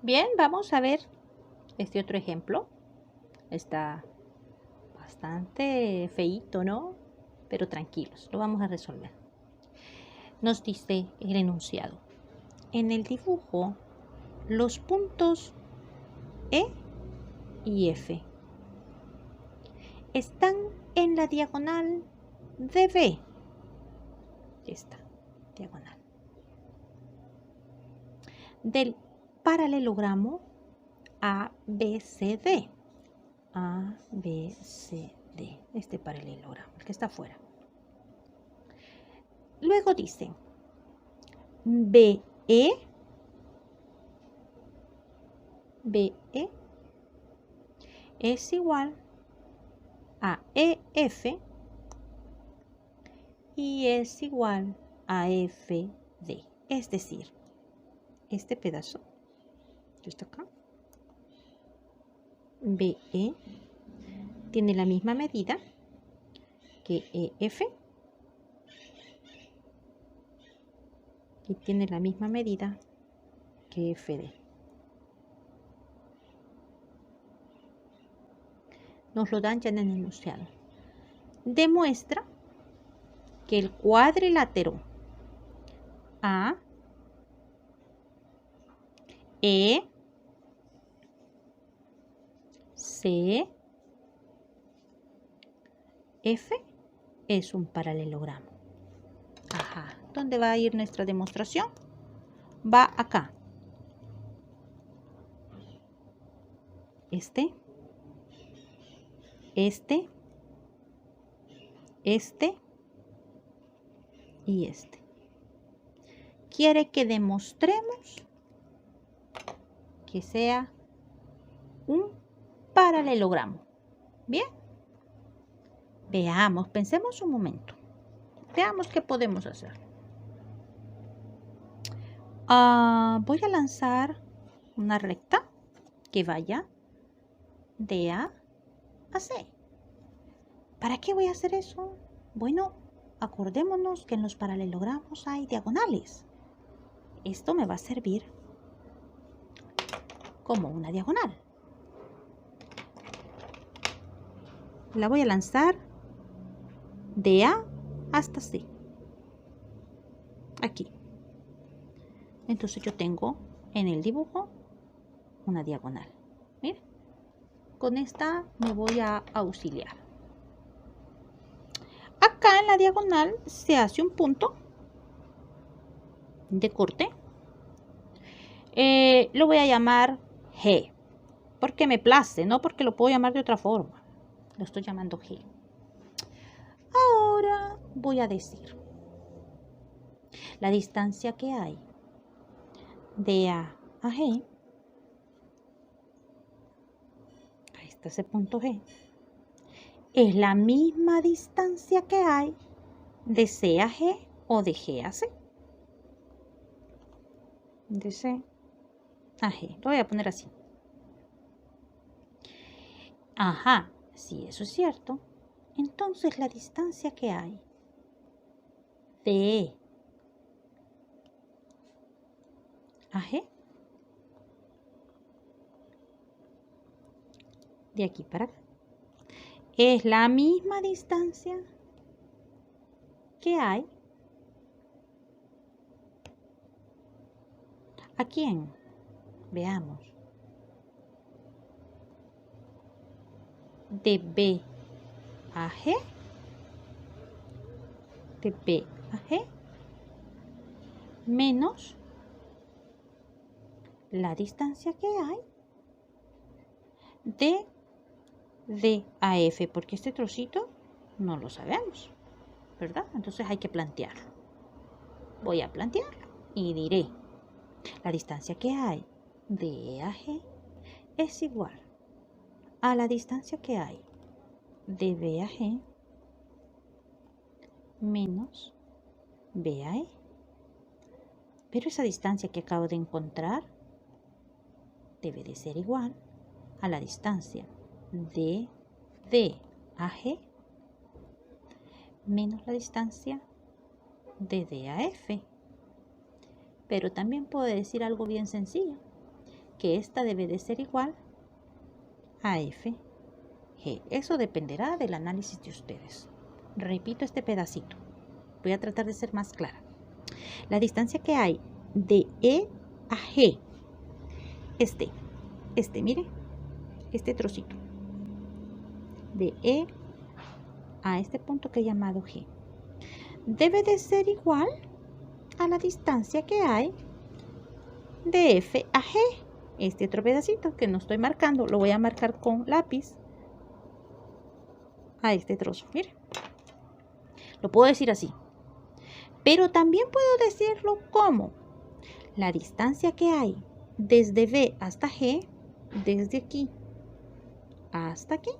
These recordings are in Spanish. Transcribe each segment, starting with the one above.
Bien, vamos a ver este otro ejemplo. Está bastante feíto, ¿no? Pero tranquilos, lo vamos a resolver. Nos dice el enunciado. En el dibujo, los puntos E y F están en la diagonal de B. Esta diagonal. Del paralelogramo ABCD. ABCD. Este paralelogramo, el que está afuera. Luego dice BE es igual a EF y es igual a FD. Es decir, este pedazo que está acá, BE, tiene la misma medida que EF y tiene la misma medida que FD. Nos lo dan ya en el enunciado. Demuestra que el cuadrilátero A, E, C, F es un paralelogramo. Ajá. ¿Dónde va a ir nuestra demostración? Va acá. Este y este. Quiere que demostremos que sea un paralelogramo. Bien. Veamos, pensemos un momento. Veamos qué podemos hacer. Voy a lanzar una recta que vaya de A a C. ¿Para qué voy a hacer eso? Bueno, acordémonos que en los paralelogramos hay diagonales. Esto me va a servir como una diagonal. La voy a lanzar de A hasta C. Aquí. Entonces yo tengo en el dibujo una diagonal. Miren, con esta me voy a auxiliar. Acá en la diagonal se hace un punto de corte. Lo voy a llamar G, porque me place, no porque lo puedo llamar de otra forma. Lo estoy llamando G. Ahora voy a decir la distancia que hay de A a G. Ahí está ese punto G. Es la misma distancia que hay de C a G o de G a C. De C a G. Lo voy a poner así. Ajá, si eso es cierto, entonces la distancia que hay de E a G, de aquí para acá, es la misma distancia que hay ¿a quién? Veamos. De B a G, de B a G, menos la distancia que hay de D a F, porque este trocito no lo sabemos, ¿verdad? Entonces hay que plantearlo. Voy a plantearlo y diré, la distancia que hay de E a G es igual a la distancia que hay de B a G menos B a E. Pero esa distancia que acabo de encontrar debe de ser igual a la distancia de D a G menos la distancia de D a F. Pero también puedo decir algo bien sencillo, que esta debe de ser igual a f, g. Eso dependerá del análisis de ustedes. Repito este pedacito. Voy a tratar de ser más clara. La distancia que hay de E a G, mire, este trocito, de E a este punto que he llamado G, debe de ser igual a la distancia que hay de F a G. Este otro pedacito que no estoy marcando, lo voy a marcar con lápiz a este trozo. Mire, lo puedo decir así, pero también puedo decirlo como la distancia que hay desde B hasta G, desde aquí hasta aquí,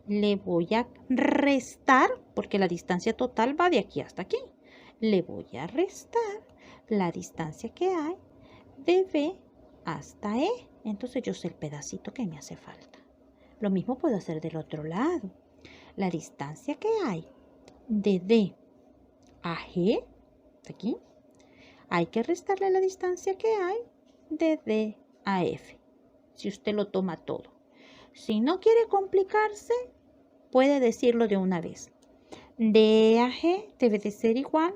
le voy a restar, porque la distancia total va de aquí hasta aquí, le voy a restar la distancia que hay de B hasta E. Entonces yo sé el pedacito que me hace falta. Lo mismo puedo hacer del otro lado. La distancia que hay de D a G, aquí, hay que restarle la distancia que hay de D a F, si usted lo toma todo. Si no quiere complicarse, puede decirlo de una vez. D a G debe de ser igual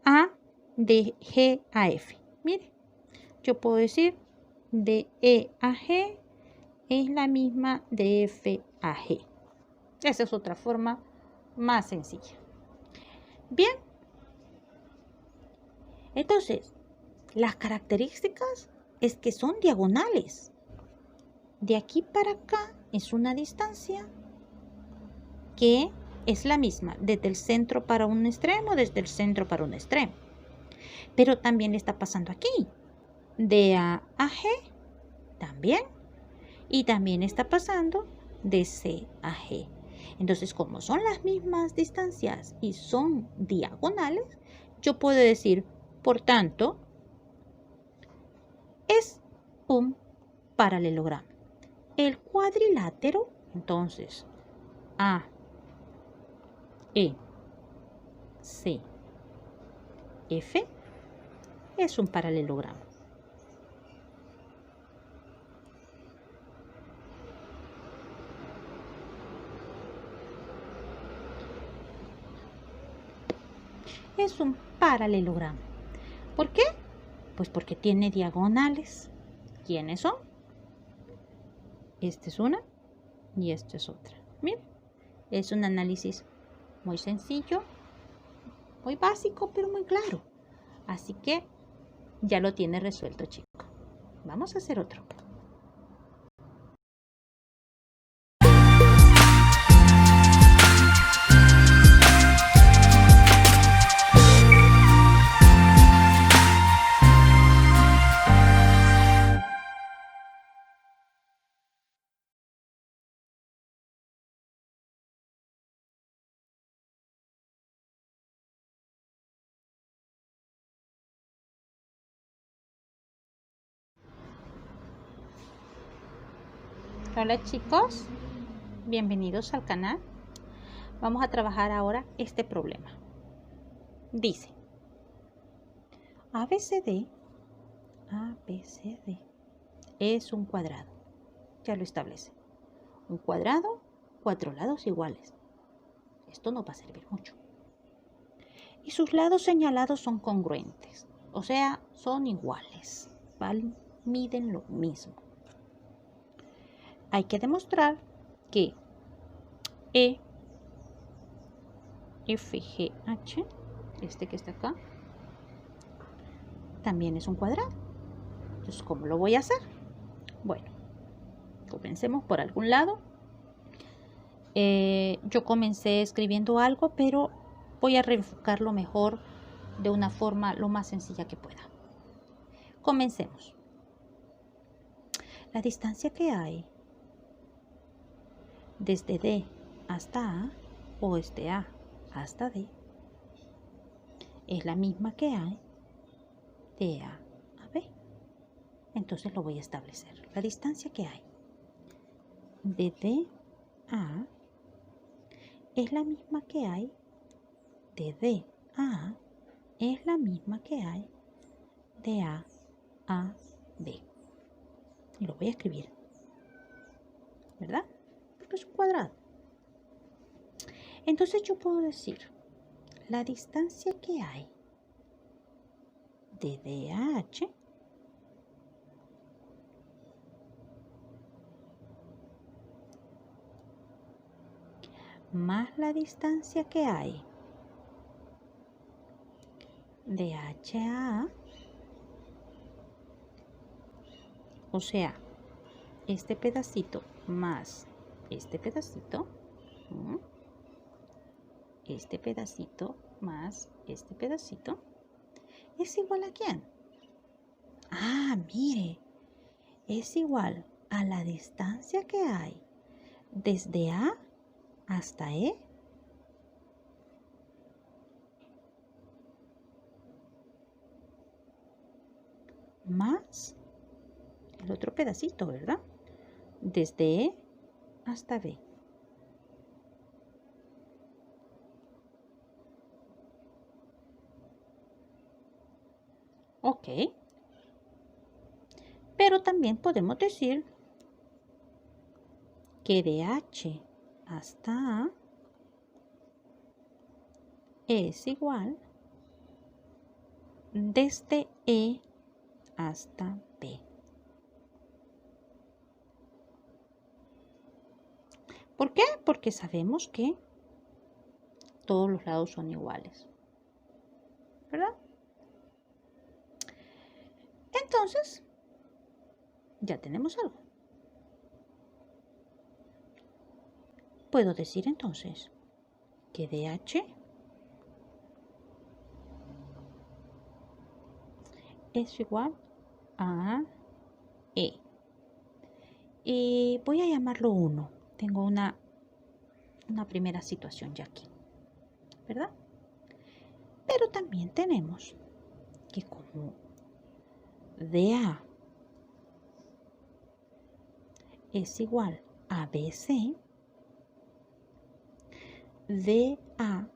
a de G a F. Mire, yo puedo decir de E a G es la misma de F a G. Esa es otra forma más sencilla. Bien. Entonces, las características es que son diagonales. De aquí para acá es una distancia que es la misma desde el centro para un extremo, desde el centro para un extremo. Pero también está pasando aquí. De A a G también. Y también está pasando de C a G. Entonces, como son las mismas distancias y son diagonales, yo puedo decir, por tanto, es un paralelogramo. El cuadrilátero, entonces, A, E, C, F, es un paralelogramo. Es un paralelogramo. ¿Por qué? Pues porque tiene diagonales. ¿Quiénes son? Esta es una y esta es otra. Miren, es un análisis muy sencillo, muy básico, pero muy claro. Así que ya lo tiene resuelto, chico. Vamos a hacer otro. Hola chicos, bienvenidos al canal. Vamos a trabajar ahora este problema. Dice, ABCD es un cuadrado. Ya lo establece. Un cuadrado, 4 lados iguales. Esto no va a servir mucho. Y sus lados señalados son congruentes, o sea, son iguales, ¿vale? Miden lo mismo. Hay que demostrar que EFGH, este que está acá, también es un cuadrado. Entonces, ¿cómo lo voy a hacer? Bueno, comencemos por algún lado. Yo comencé escribiendo algo, pero voy a reenfocarlo mejor de una forma lo más sencilla que pueda. Comencemos. La distancia que hay desde D hasta A o desde A hasta D es la misma que hay de A a B. Entonces lo voy a establecer. La distancia que hay de D a A es la misma que hay de D a A, es la misma que hay de A a B. Y lo voy a escribir, ¿verdad? Porque es un cuadrado. Entonces yo puedo decir la distancia que hay de D a H más la distancia que hay de H a A, o sea, este pedacito más este pedacito, este pedacito más este pedacito, ¿es igual a quién? Ah, mire, es igual a la distancia que hay desde A hasta E más el otro pedacito, ¿verdad? Desde E hasta B. Ok. Pero también podemos decir que de H hasta A es igual desde E hasta B. ¿Por qué? Porque sabemos que todos los lados son iguales, ¿verdad? Entonces, ya tenemos algo. Puedo decir entonces que DH es igual a E. Y voy a llamarlo 1. Tengo una primera situación ya aquí, ¿verdad? Pero también tenemos que como DA es igual a BC, DA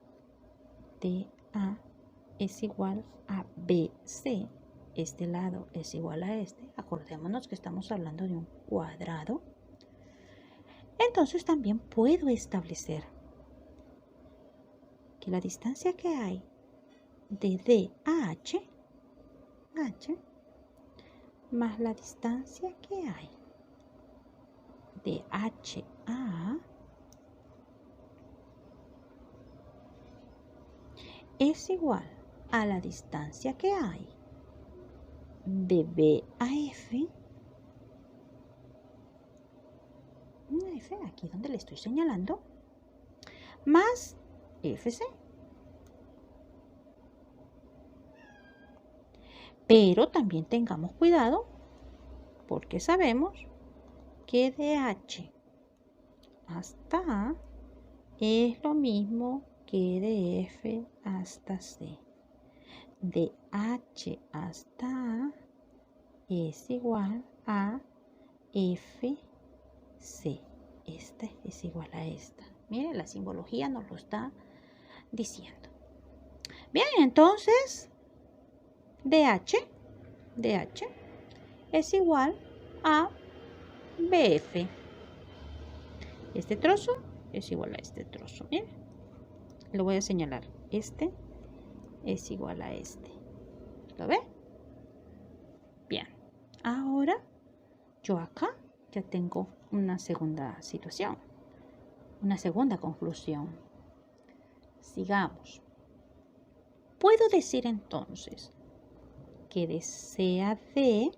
es igual a BC, este lado es igual a este. Acordémonos que estamos hablando de un cuadrado. Entonces también puedo establecer que la distancia que hay de D a H más la distancia que hay de H a A es igual a la distancia que hay de B a F, aquí donde le estoy señalando, más FC. Pero también tengamos cuidado porque sabemos que de H hasta A es lo mismo que de F hasta C. De H hasta A es igual a FC. Esta es igual a esta. Miren, la simbología nos lo está diciendo. Bien, entonces DH es igual a BF. Este trozo es igual a este trozo. Miren, lo voy a señalar. Este es igual a este. ¿Lo ve? Bien. Ahora yo acá ya tengo una segunda situación, una segunda conclusión. Sigamos. Puedo decir entonces que de C a D,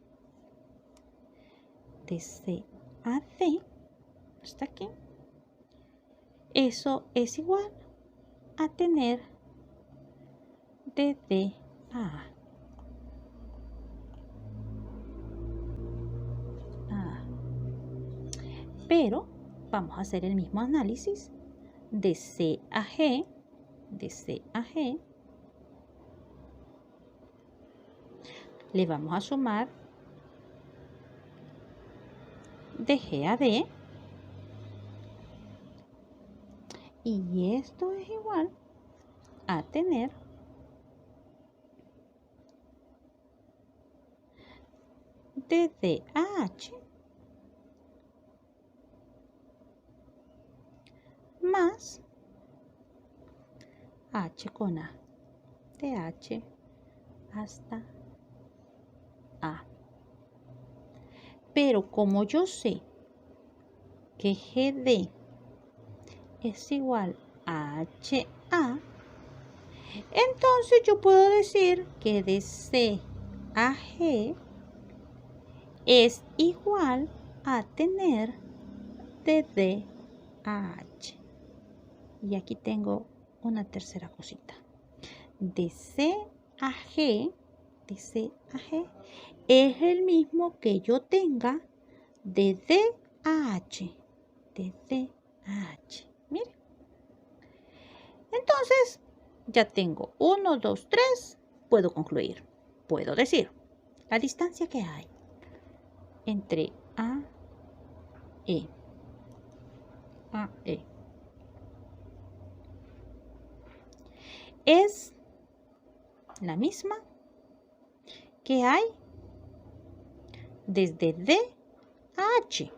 hasta aquí, eso es igual a tener de D a A. Pero vamos a hacer el mismo análisis de C a G, le vamos a sumar de G a D, y esto es igual a tener de D a H más H con A, de H hasta A. Pero como yo sé que GD es igual a HA, entonces yo puedo decir que de C a G es igual a tener de D a H. Y aquí tengo una tercera cosita. De C a G, es el mismo que yo tenga de D a H. De D a H. Mire. Entonces, ya tengo 1, 2, 3. Puedo concluir. Puedo decir la distancia que hay entre A, E. Es la misma que hay desde D a H.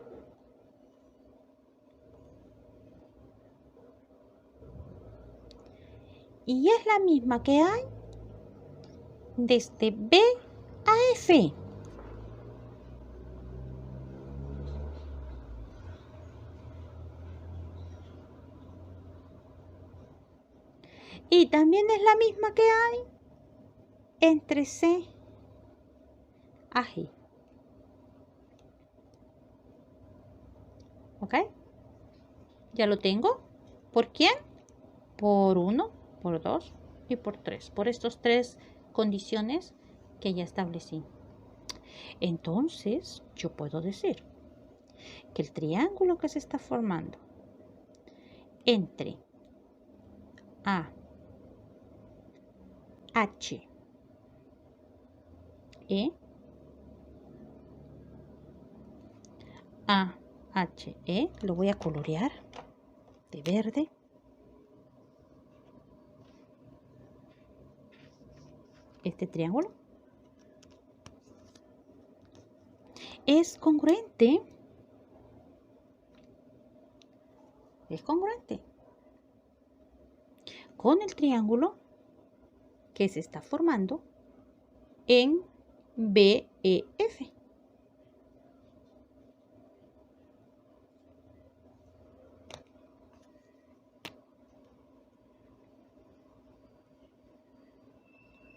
Y es la misma que hay desde B a F. Y también es la misma que hay entre C a G. ¿Ok? Ya lo tengo. ¿Por quién? Por 1, por 2 y por 3. Por estas 3 condiciones que ya establecí. Entonces, yo puedo decir que el triángulo que se está formando entre A, H, E, A, H, E, lo voy a colorear de verde. Este triángulo es congruente. Con el triángulo que se está formando en BEF.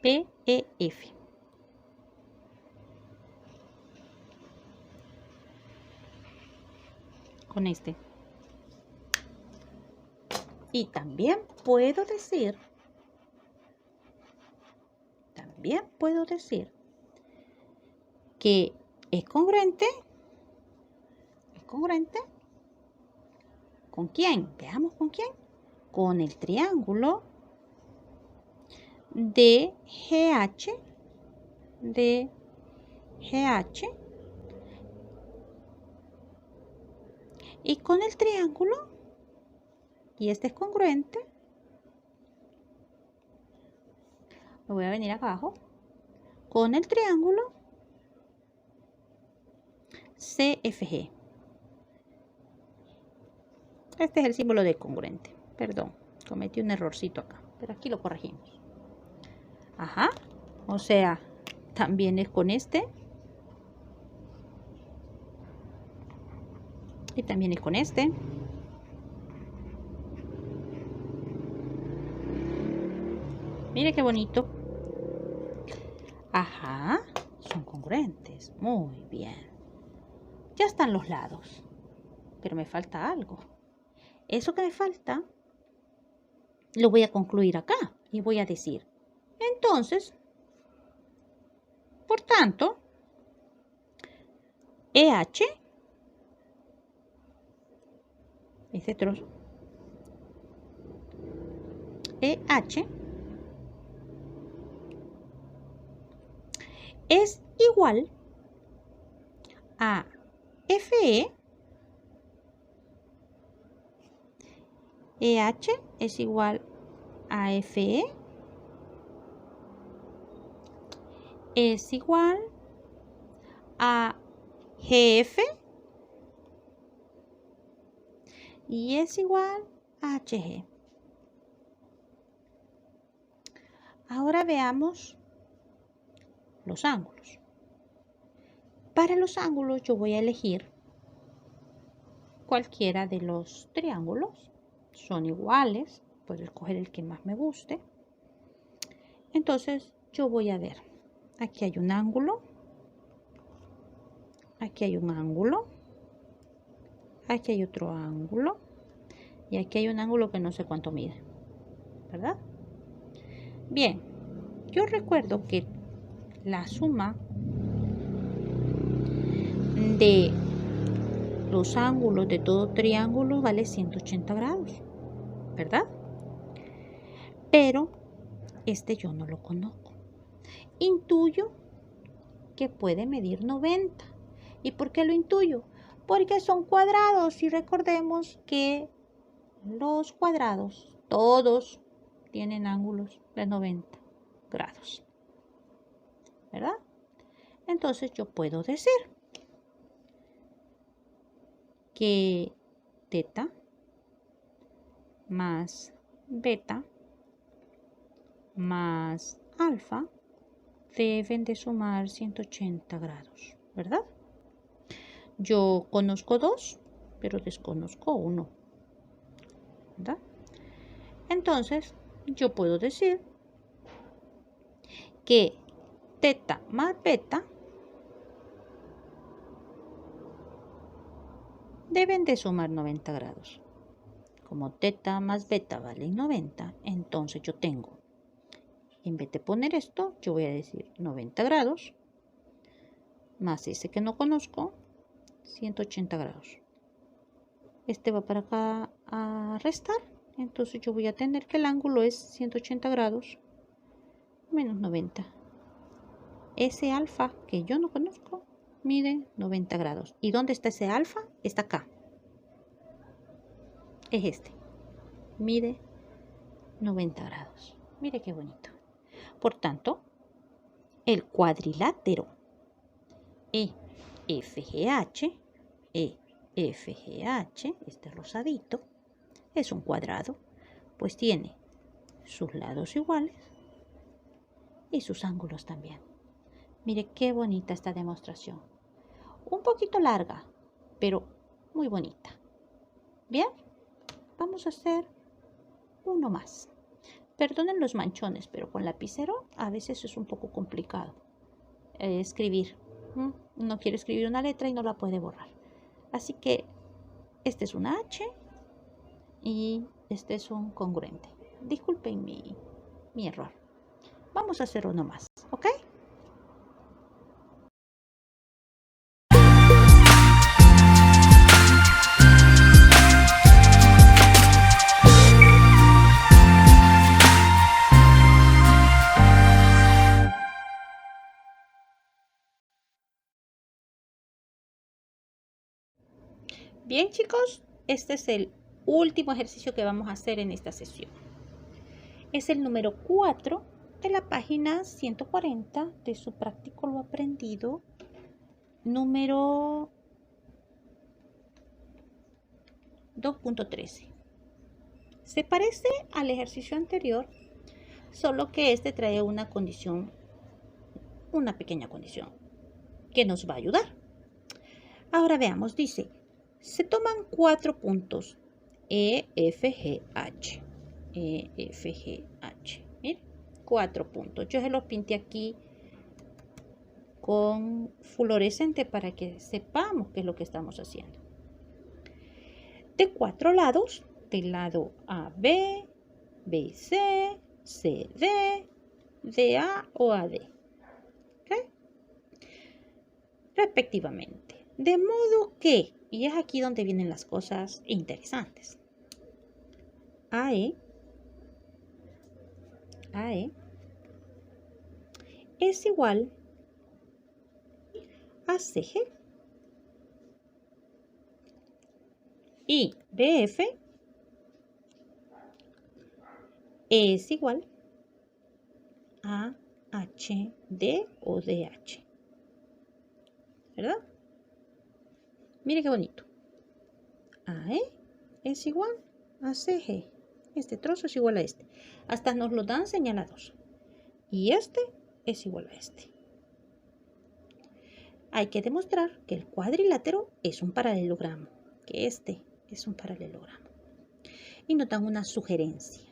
BEF. Con este. Y también puedo decir que es congruente. ¿Con quién? Veamos con quién. Con el triángulo DGH, y con el triángulo, y este es congruente, me voy a venir acá abajo, con el triángulo CFG. Este es el símbolo de congruente. Perdón, cometí un errorcito acá, pero aquí lo corregimos. Ajá, o sea, también es con este. Y también es con este. Mire qué bonito. Ajá, son congruentes. Muy bien. Ya están los lados. Pero me falta algo. Eso que me falta, lo voy a concluir acá. Y voy a decir, entonces, por tanto, EH, este trozo, EH es igual a FE. EH es igual a FE es igual a GF y es igual HG. Ahora veamos los ángulos. Para los ángulos yo voy a elegir cualquiera de los triángulos. Son iguales, puedo escoger el que más me guste. Entonces yo voy a ver, aquí hay un ángulo, aquí hay un ángulo, aquí hay otro ángulo y aquí hay un ángulo que no sé cuánto mide, ¿verdad? Bien, yo recuerdo que la suma de los ángulos de todo triángulo vale 180 grados, ¿verdad? Pero este yo no lo conozco. Intuyo que puede medir 90. ¿Y por qué lo intuyo? Porque son cuadrados y recordemos que los cuadrados, todos tienen ángulos de 90 grados, ¿verdad? Entonces yo puedo decir que teta más beta más alfa deben de sumar 180 grados, ¿verdad? Yo conozco 2, pero desconozco 1, ¿verdad? Entonces, yo puedo decir que teta más beta deben de sumar 90 grados. Como teta más beta vale 90, entonces yo tengo, en vez de poner esto, yo voy a decir 90 grados más ese que no conozco, 180 grados. Este va para acá a restar, entonces yo voy a tener que el ángulo es 180 grados menos 90. Ese alfa que yo no conozco mide 90 grados. ¿Y dónde está ese alfa? Está acá. Es este. Mide 90 grados. Mire qué bonito. Por tanto, el cuadrilátero EFGH, este rosadito, es un cuadrado, pues tiene sus lados iguales y sus ángulos también. Mire qué bonita esta demostración. Un poquito larga, pero muy bonita. Bien, vamos a hacer uno más. Perdonen los manchones, pero con lapicero a veces es un poco complicado escribir. Uno quiere escribir una letra y no la puede borrar. Así que este es una H y este es un congruente. Disculpen mi error. Vamos a hacer uno más, ¿ok? Bien, chicos, este es el último ejercicio que vamos a hacer en esta sesión. Es el número 4 de la página 140 de su práctico lo aprendido número 2.13. Se parece al ejercicio anterior, solo que este trae una condición, una pequeña condición que nos va a ayudar. Ahora veamos, dice, se toman 4 puntos EFGH. Miren, 4 puntos. Yo se los pinté aquí con fluorescente para que sepamos qué es lo que estamos haciendo. De 4 lados, del lado AB, BC, CD, DA o AD. ¿Okay? Respectivamente. De modo que, y es aquí donde vienen las cosas interesantes. AE es igual a CG y BF es igual a HD o DH. ¿Verdad? Mire qué bonito. AE es igual ACG. Este trozo es igual a este. Hasta nos lo dan señalados. Y este es igual a este. Hay que demostrar que el cuadrilátero es un paralelogramo. Que este es un paralelogramo. Y nos dan una sugerencia.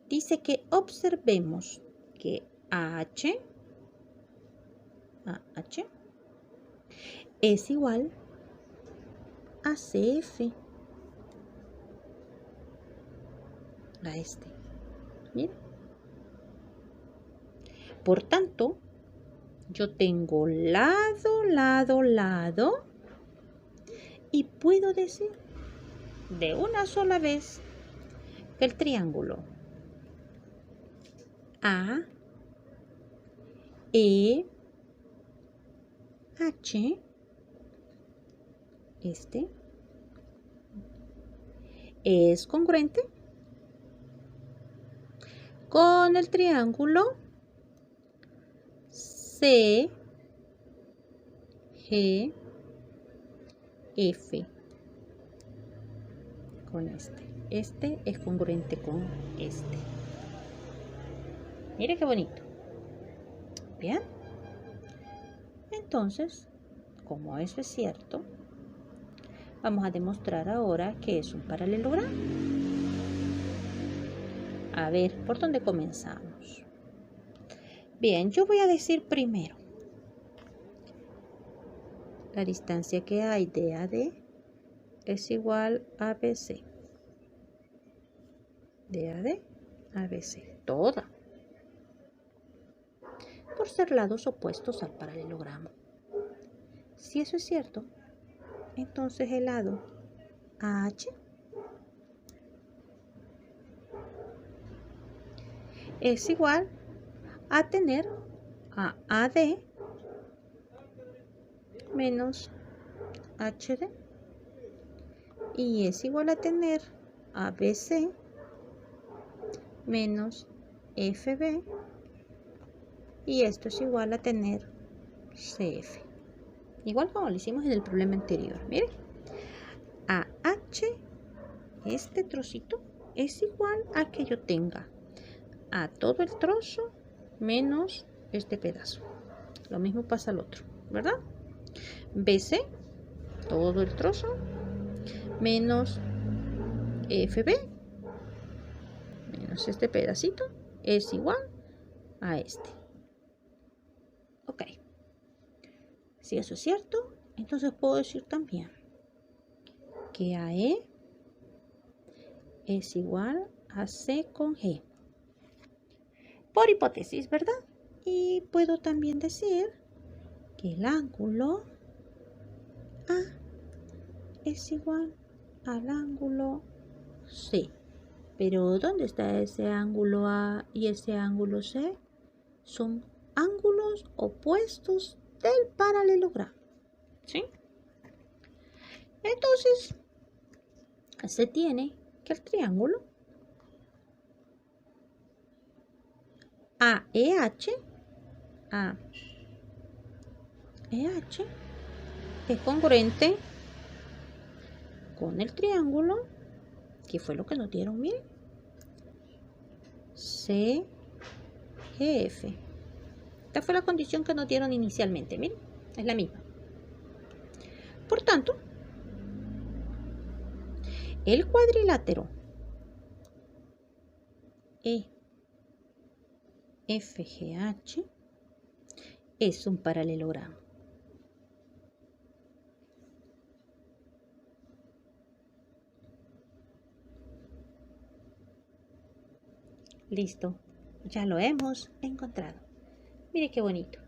Dice que observemos que AH es igual a CF. A este. Miren. Por tanto, yo tengo lado, lado, lado. Y puedo decir de una sola vez que el triángulo AEH este es congruente con el triángulo CGF con este. Este es congruente con este. Mire qué bonito. Bien. Entonces, como eso es cierto, vamos a demostrar ahora que es un paralelogramo. A ver, ¿por dónde comenzamos? Bien, yo voy a decir primero la distancia que hay de AD es igual a BC. De AD a BC, toda. Por ser lados opuestos al paralelogramo. Si eso es cierto, entonces el lado AH es igual a tener a AD menos HD y es igual a tener a BC menos FB y esto es igual a tener CF. Igual como lo hicimos en el problema anterior. Miren, AH, este trocito, es igual a que yo tenga a todo el trozo menos este pedazo. Lo mismo pasa al otro, ¿verdad? BC, todo el trozo menos FB menos este pedacito es igual a este. Ok. Si eso es cierto, entonces puedo decir también que AE es igual a C con G. Por hipótesis, ¿verdad? Y puedo también decir que el ángulo A es igual al ángulo C. Pero ¿dónde está ese ángulo A y ese ángulo C? Son ángulos opuestos del paralelogramo. ¿Sí? Entonces, se tiene que el triángulo AEH es congruente con el triángulo, que fue lo que nos dieron, miren, CGF. Esta fue la condición que nos dieron inicialmente, miren, es la misma. Por tanto, el cuadrilátero EFGH es un paralelogramo. Listo, ya lo hemos encontrado. Mire qué bonito.